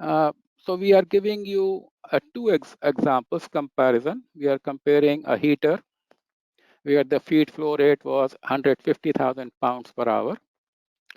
So we are giving you two examples comparison. We are comparing a heater where the feed flow rate was 150,000 pounds per hour.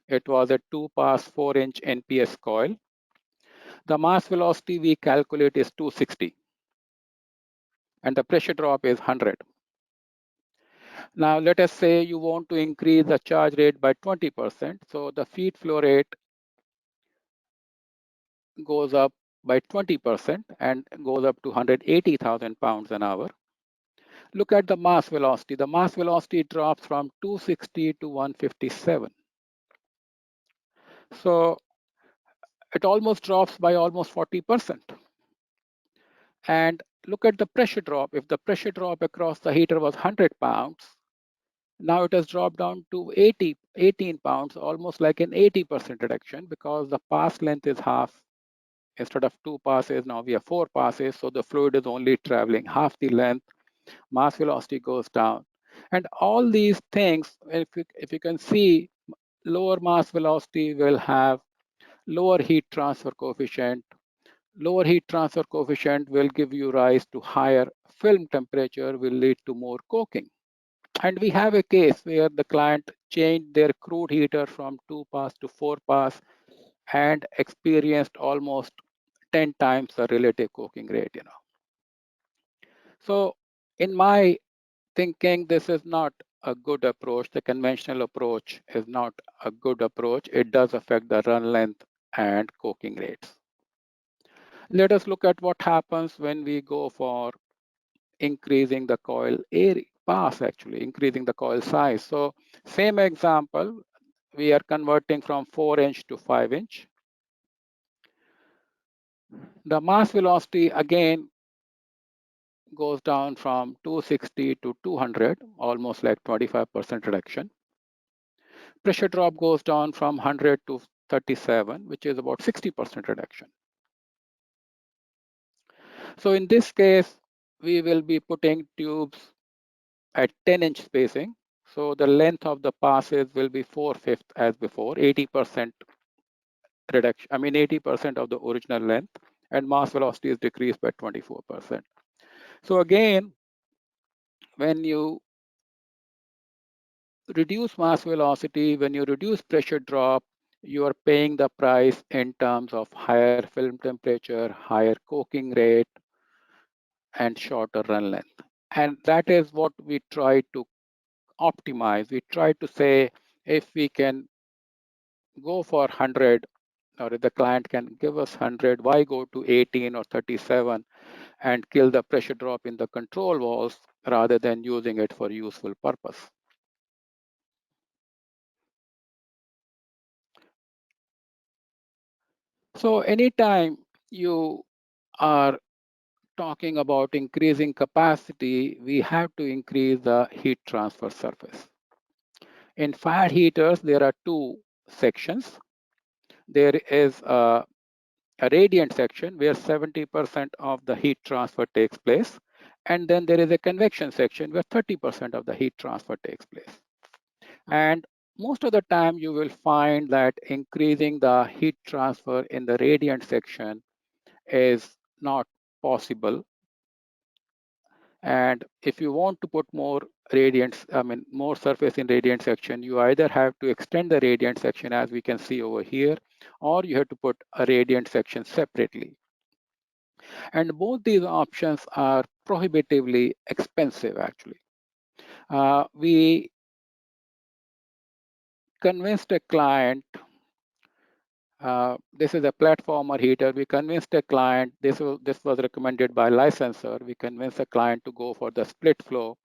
It was a 2-pass 4-inch NPS coil. The mass velocity we calculate is 260, and the pressure drop is 100. Now, let us say you want to increase the charge rate by 20%. So the feed flow rate goes up by 20% and goes up to 180,000 pounds an hour. Look at the mass velocity. The mass velocity drops from 260 to 157. So it almost drops by almost 40%. And look at the pressure drop. If the pressure drop across the heater was 100 pounds, now it has dropped down to 18 pounds, almost like an 80% reduction because the pass length is half. Instead of 2 passes, now we have 4 passes. So the fluid is only traveling half the length. Mass velocity goes down. And all these things, if you can see, lower mass velocity will have lower heat transfer coefficient. Lower heat transfer coefficient will give you rise to higher film temperature, will lead to more coking. And we have a case where the client changed their crude heater from 2-pass to 4-pass and experienced almost 10 times the relative coking rate. So in my thinking, this is not a good approach. The conventional approach is not a good approach. It does affect the run length and coking rates. Let us look at what happens when we go for increasing the coil area pass, actually increasing the coil size. So same example, we are converting from 4-inch to 5-inch. The mass velocity again goes down from 260 to 200, almost like 25% reduction. Pressure drop goes down from 100 to 37, which is about 60% reduction. So in this case, we will be putting tubes at 10-inch spacing. So the length of the passes will be 4/5 as before, 80% reduction. I mean, 80% of the original length, and mass velocity is decreased by 24%. So again, when you reduce mass velocity, when you reduce pressure drop, you are paying the price in terms of higher film temperature, higher coking rate, and shorter run length. And that is what we try to optimize. We try to say, if we can go for 100, or if the client can give us 100, why go to 18 or 37 and kill the pressure drop in the control valves rather than using it for useful purpose? So anytime you are talking about increasing capacity, we have to increase the heat transfer surface. In fire heaters, there are two sections. There is a radiant section where 70% of the heat transfer takes place. And then there is a convection section where 30% of the heat transfer takes place. And most of the time, you will find that increasing the heat transfer in the radiant section is not possible. And if you want to put more more surface in radiant section, you either have to extend the radiant section as we can see over here, or you have to put a radiant section separately. And both these options are prohibitively expensive, actually. We convinced a client, this is a platformer heater. We convinced a client, this was recommended by licensor. We convinced a client to go for the split flow,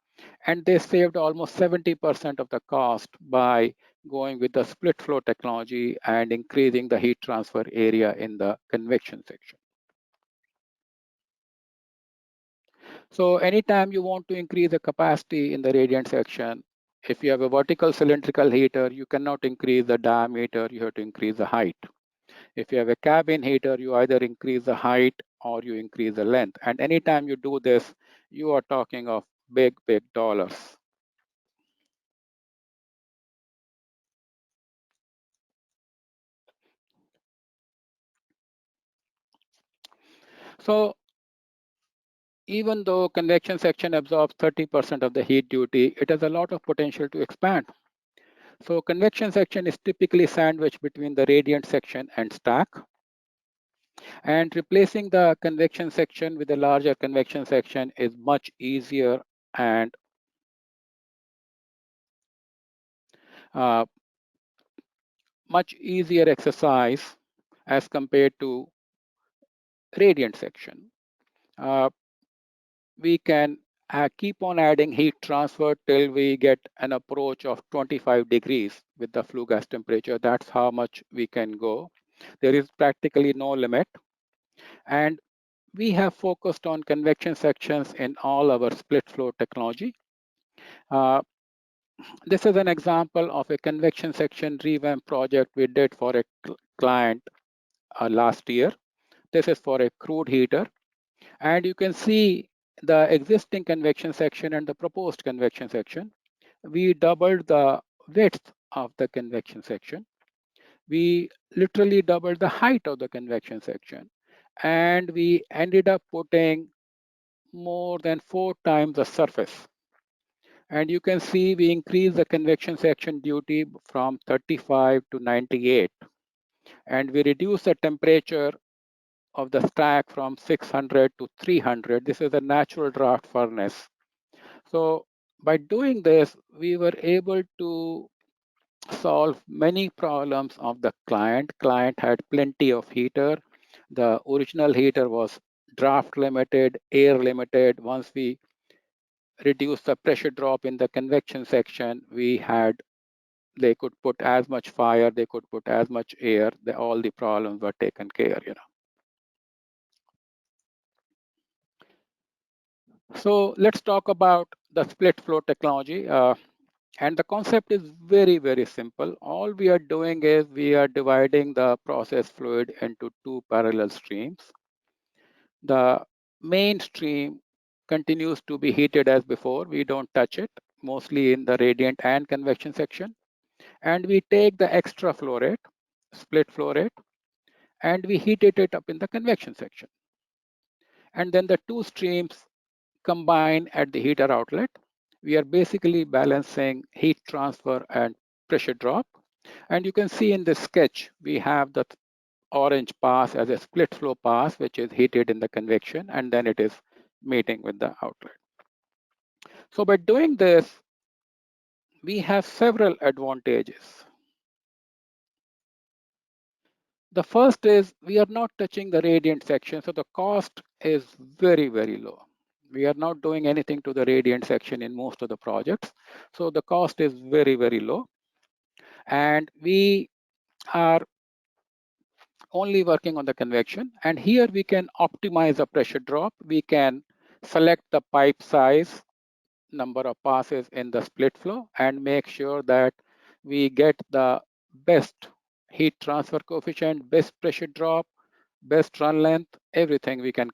and they saved almost 70% of the cost by going with the split flow technology and increasing the heat transfer area in the convection section. So anytime you want to increase the capacity in the radiant section, if you have a vertical cylindrical heater, you cannot increase the diameter, you have to increase the height. If you have a cabin heater, you either increase the height or you increase the length. And anytime you do this, you are talking of big, big dollars. So even though convection section absorbs 30% of the heat duty, it has a lot of potential to expand. So convection section is typically sandwiched between the radiant section and stack. And replacing the convection section with a larger convection section is much easier and uh, much easier exercise as compared to radiant section. Uh, we can keep on adding heat transfer till we get an approach of 25 degrees with the flue gas temperature. That's how much we can go. There is practically no limit. And we have focused on convection sections in all our split flow technology. Uh, this is an example of a convection section revamp project we did for a client last year. This is for a crude heater. And you can see the existing convection section and the proposed convection section. We doubled the width of the convection section. We literally doubled the height of the convection section. And we ended up putting more than 4 times the surface. And you can see we increased the convection section duty from 35 to 98. And we reduced the temperature of the stack from 600 to 300. This is a natural draft furnace. So by doing this, we were able to solve many problems of the client. Client had plenty of heater. The original heater was draft limited, air limited. Once we reduced the pressure drop in the convection section, they could put as much fire, they could put as much air, all the problems were taken care. So let's talk about the split flow technology. And the concept is very, very simple. All we are doing is we are dividing the process fluid into 2 parallel streams. The main stream continues to be heated as before. We don't touch it, mostly in the radiant and convection section. And we take the extra flow rate, split flow rate, and we heated it up in the convection section. And then the 2 streams combine at the heater outlet. We are basically balancing heat transfer and pressure drop. And you can see in this sketch, we have the orange pass as a split flow pass, which is heated in the convection, and then it is meeting with the outlet. So by doing this, we have several advantages. The first is we are not touching the radiant section, so the cost is very, very low. We are not doing anything to the radiant section in most of the projects. So the cost is very, very low. And we are only working on the convection. And here we can optimize the pressure drop. We can select the pipe size, number of passes in the split flow, and make sure that we get the best heat transfer coefficient, best pressure drop, best run length, everything we can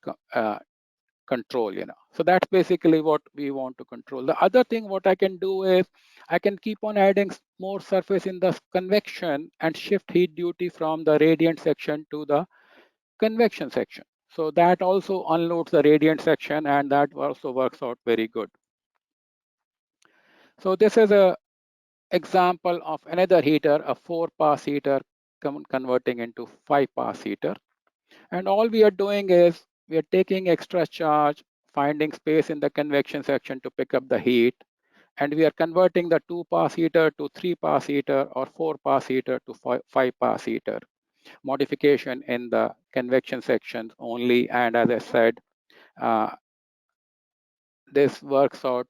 control. So that's basically what we want to control. The other thing what I can do is I can keep on adding more surface in the convection and shift heat duty from the radiant section to the convection section. So that also unloads the radiant section, and that also works out very good. So this is a example of another heater, a 4-pass heater converting into 5-pass heater. And all we are doing is we are taking extra charge, finding space in the convection section to pick up the heat, and we are converting the 2-pass heater to 3-pass heater or 4-pass heater to 5-pass heater. Modification in the convection sections only, and as I said, this works out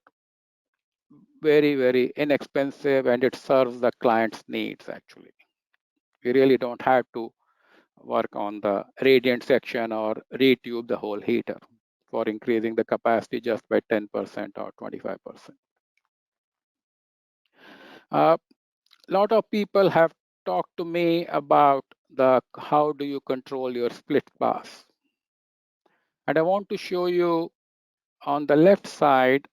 very, very inexpensive, and it serves the client's needs actually. We really don't have to work on the radiant section or retube the whole heater for increasing the capacity just by 10% or 25%. A lot of people have talked to me about how do you control your split pass. And I want to show you on the left side,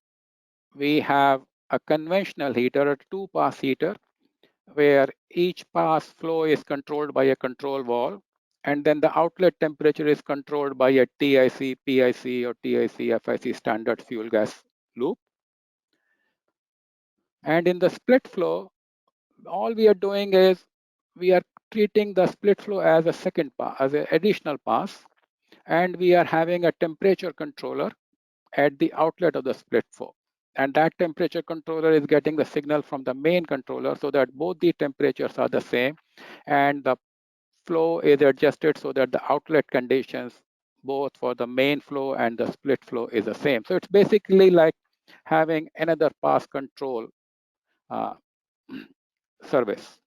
we have a conventional heater, a 2-pass heater, where each pass flow is controlled by a control valve. And then the outlet temperature is controlled by a TIC, PIC, or TIC, FIC standard fuel gas loop. And in the split flow, all we are doing is we are treating the split flow as a second pass, as an additional pass, and we are having a temperature controller at the outlet of the split flow. And that temperature controller is getting the signal from the main controller so that both the temperatures are the same and the flow is adjusted so that the outlet conditions both for the main flow and the split flow is the same. So it's basically like having another pass control service.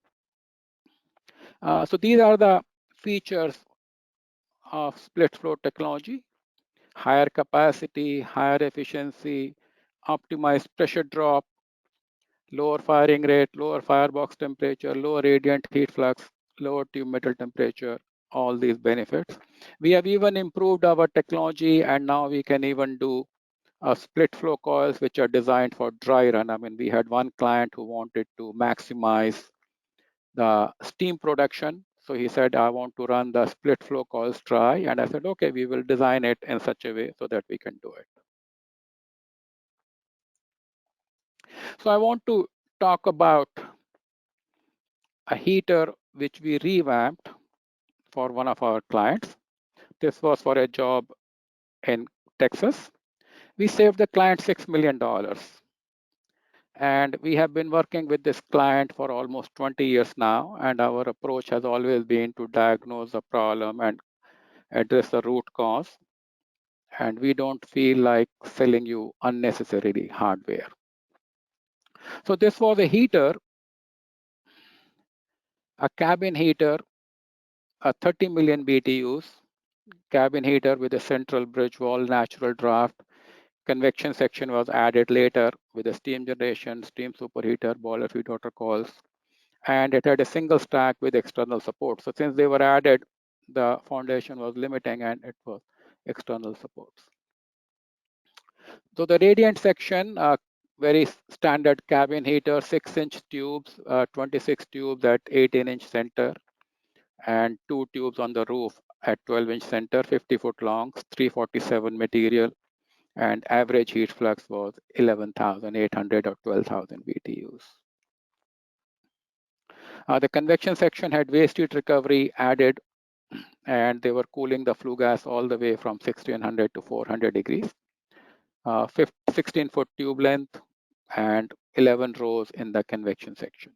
So these are the features of split flow technology: higher capacity, higher efficiency, optimized pressure drop, lower firing rate, lower firebox temperature, lower radiant heat flux, lower tube metal temperature, all these benefits. We have even improved our technology, and now we can even do split flow coils which are designed for dry run. I mean, we had one client who wanted to maximize the steam production. So he said, I want to run the split flow coils dry. And I said, okay, we will design it in such a way so that we can do it. So I want to talk about a heater which we revamped for one of our clients. This was for a job in Texas. We saved the client $6 million. And we have been working with this client for almost 20 years now. And our approach has always been to diagnose the problem and address the root cause. And we don't feel like selling you unnecessarily hardware. So this was a heater, a cabin heater, a 30 million BTUs, cabin heater with a central bridge wall, natural draft. Convection section was added later with a steam generation, steam superheater, boiler feed water coils, and it had a single stack with external support. So since they were added, the foundation was limiting and it was external supports. So the radiant section, very standard cabin heater, 6-inch tubes, 26 tubes at 18-inch center, and 2 tubes on the roof at 12-inch center, 50-foot long, 347 material, and average heat flux was 11,800 or 12,000 BTUs. The convection section had waste heat recovery added, and they were cooling the flue gas all the way from 1600 to 400 degrees. 16-foot tube length and 11 rows in the convection section.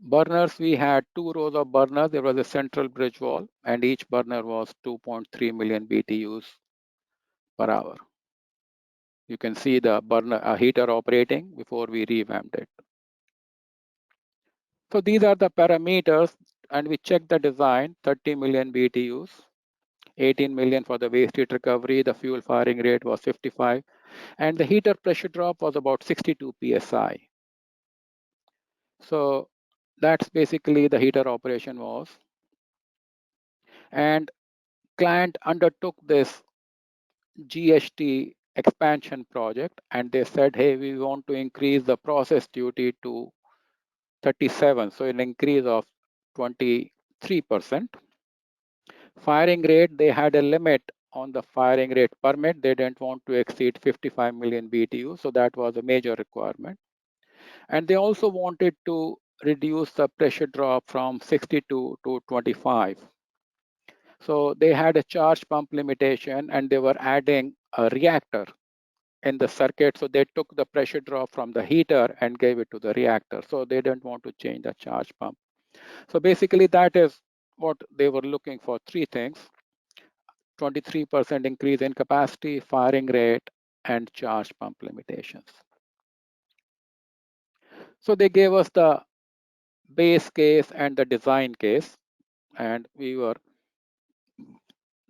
Burners, we had 2 rows of burners. There was a central bridge wall, and each burner was 2.3 million BTUs per hour. You can see the burner heater operating before we revamped it. So these are the parameters, and we checked the design: 30 million BTUs, 18 million for the waste heat recovery. The fuel firing rate was 55, and the heater pressure drop was about 62 psi. So that's basically the heater operation was. And client undertook this GST expansion project, and they said, hey, we want to increase the process duty to 37, so an increase of 23%. Firing rate, they had a limit on the firing rate permit. They didn't want to exceed 55 million BTU, so that was a major requirement. And they also wanted to reduce the pressure drop from 62 to 25. So they had a charge pump limitation, and they were adding a reactor in the circuit. So they took the pressure drop from the heater and gave it to the reactor. So they didn't want to change the charge pump. So basically that is what they were looking for: 3 things: 23% increase in capacity, firing rate, and charge pump limitations. So they gave us the base case and the design case, and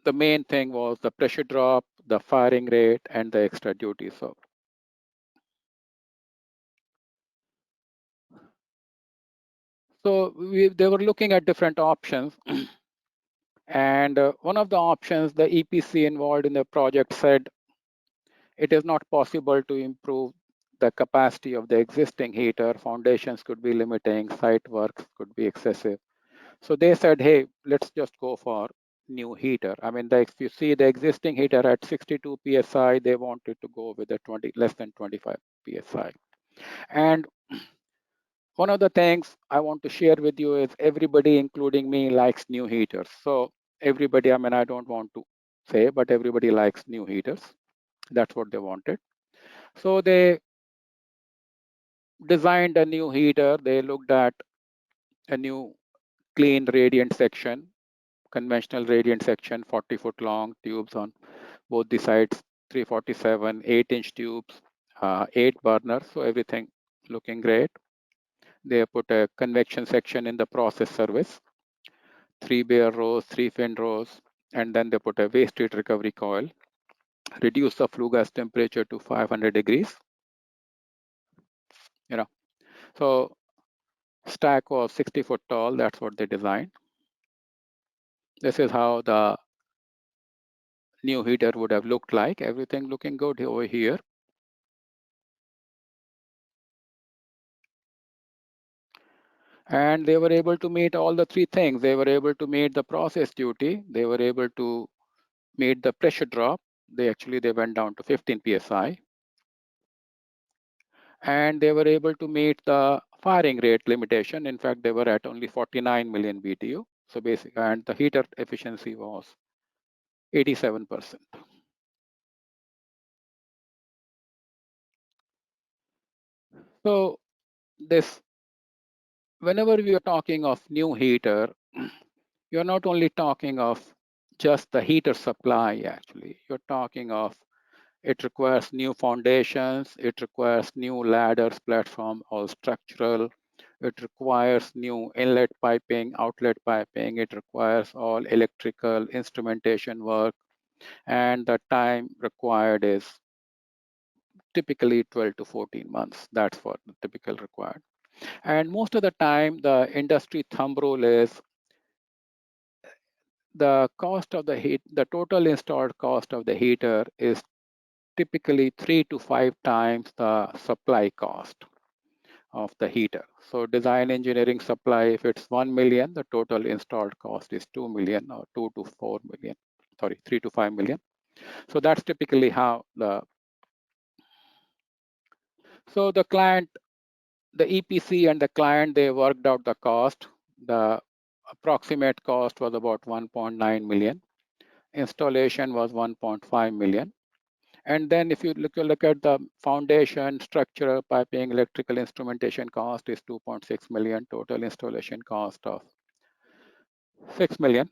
the main thing was the pressure drop, the firing rate, and the extra duty. So they were looking at different options. And one of the options, the EPC involved in the project said, it is not possible to improve the capacity of the existing heater. Foundations could be limiting, site works could be excessive. So they said, hey, let's just go for new heater. I mean, if you see the existing heater at 62 psi, they wanted to go with a less than 25 psi. And one of the things I want to share with you is everybody, including me, likes new heaters. So everybody, I mean, I don't want to say, but everybody likes new heaters. That's what they wanted. So they designed a new heater. They looked at a new clean radiant section, conventional radiant section, 40-foot long tubes on both the sides, 347, 8-inch tubes, 8 burners. So everything looking great. They put a convection section in the process service, 3 bare rows, 3 fin rows, and then they put a waste heat recovery coil, reduce the flue gas temperature to 500 degrees. So stack was 60 foot tall. That's what they designed. This is how the new heater would have looked like. Everything looking good over here. And they were able to meet all the 3 things. They were able to meet the process duty. They were able to meet the pressure drop. They went down to 15 psi. And they were able to meet the firing rate limitation. In fact, they were at only 49 million BTU. So basically, and the heater efficiency was 87%. So this, whenever we are talking of new heater, you're not only talking of just the heater supply, actually. You're talking of it requires new foundations, it requires new ladders, platform, all structural. It requires new inlet piping, outlet piping. It requires all electrical instrumentation work. And the time required is typically 12 to 14 months. That's what the typical required. And most of the time, the industry thumb rule is the cost of the heat, the total installed cost of the heater is typically 3 to 5 times the supply cost of the heater. So design engineering supply, if it's 1 million, the total installed cost is 2 million or 2 to 4 million, sorry, 3 to 5 million. So that's typically how so the client, the EPC and the client, they worked out the cost. The approximate cost was about 1.9 million. Installation was 1.5 million. And then if you look at the foundation, structure, piping, electrical instrumentation cost is 2.6 million, total installation cost of 6 million.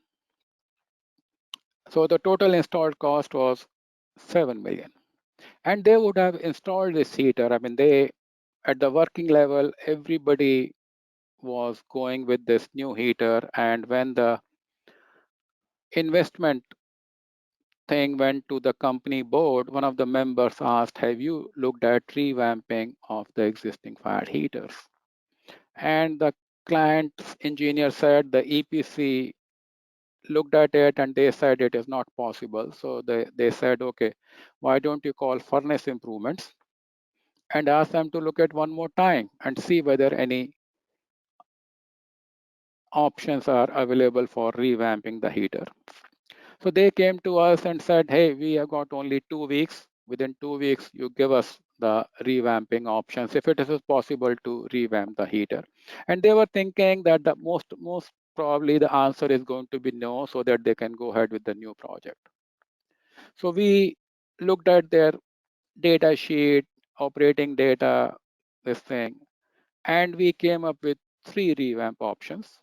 So the total installed cost was 7 million. And they would have installed this heater. I mean, at the working level, everybody was going with this new heater. And when the investment thing went to the company board, one of the members asked, have you looked at revamping of the existing fired heaters? And the client engineer said the EPC looked at it and they said it is not possible. So they said, okay, why don't you call furnace improvements and ask them to look at one more time and see whether any options are available for revamping the heater. So they came to us and said, hey, we have got only 2 weeks. Within 2 weeks, you give us the revamping options if it is possible to revamp the heater. And they were thinking that the most probably the answer is going to be no, so that they can go ahead with the new project. So we looked at their data sheet, operating data, this thing, and we came up with 3 revamp options.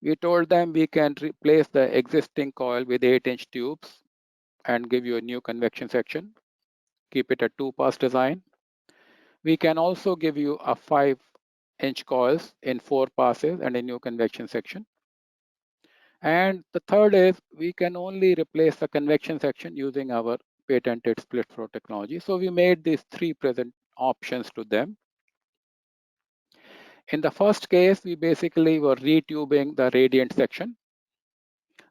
We told them we can replace the existing coil with 8-inch tubes and give you a new convection section. Keep it a 2-pass design. We can also give you a 5-inch coils in 4 passes and a new convection section. And the third is we can only replace the convection section using our patented split flow technology. So we made these 3 present options to them. In the first case, we basically were retubing the radiant section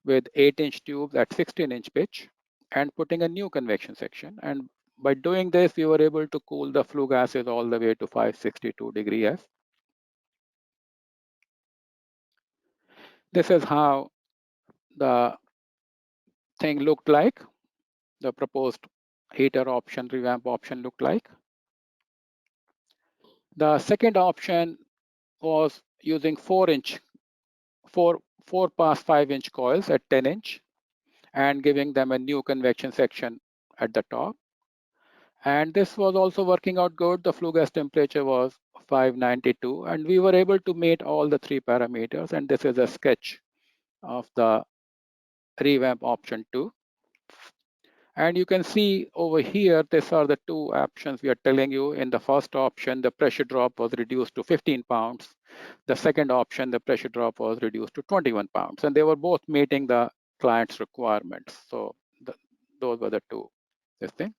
with 8-inch tubes at 16-inch pitch and putting a new convection section. And by doing this, we were able to cool the flue gases all the way to 562 degrees F. This is how the thing looked like. The proposed heater option, revamp option looked like. The second option was using 4-inch, four pass 5-inch coils at 10-inch and giving them a new convection section at the top. And this was also working out good. The flue gas temperature was 592, and we were able to meet all the 3 parameters. And this is a sketch of the revamp option 2. And you can see over here, these are the 2 options we are telling you. In the first option, the pressure drop was reduced to 15 pounds. The second option, the pressure drop was reduced to 21 pounds. And they were both meeting the client's requirements. So those were the 2 this thing.